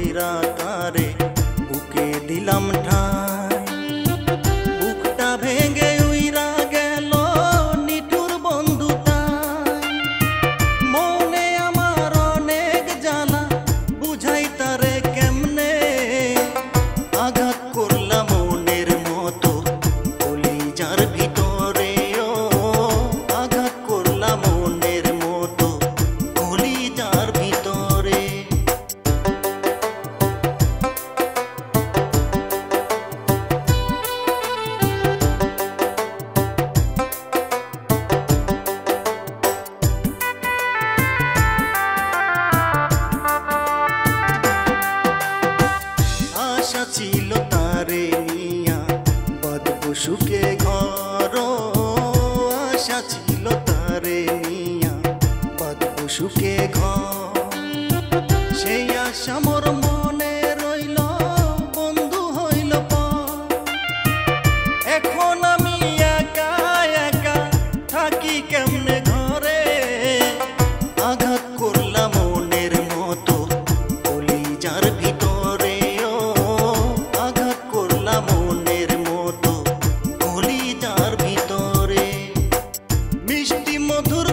কইরা তারে বুকে দিলাম ঠাই। বুকটা ভেঙে উইরা গেল নিঠুর বন্ধুতাই। মনে আমার অনেক জ্বালা, বুঝাই তারে কেমনে। আঘাত করলাম মনের মতো কলিজার ভিতরে, ও আঘাত করলাম মনের মতো কলিজার ভিতরে। আশা ছিল তারে নিয়া বাঁধবো সুখে ঘর, আশা ছিল তারে নিয়া বাঁধবো সুখে ঘর। সেই আশা মোর মনে রইল, বন্ধু হইল পর। এখন আমি একা একা থাকি কেমনে ঘরে। আঘাত করলাম মনের মতো কলিজার ভিতরে, ও আঘাত করলাম মনের মতো কলিজার ভিতরে। মিষ্টি মধুর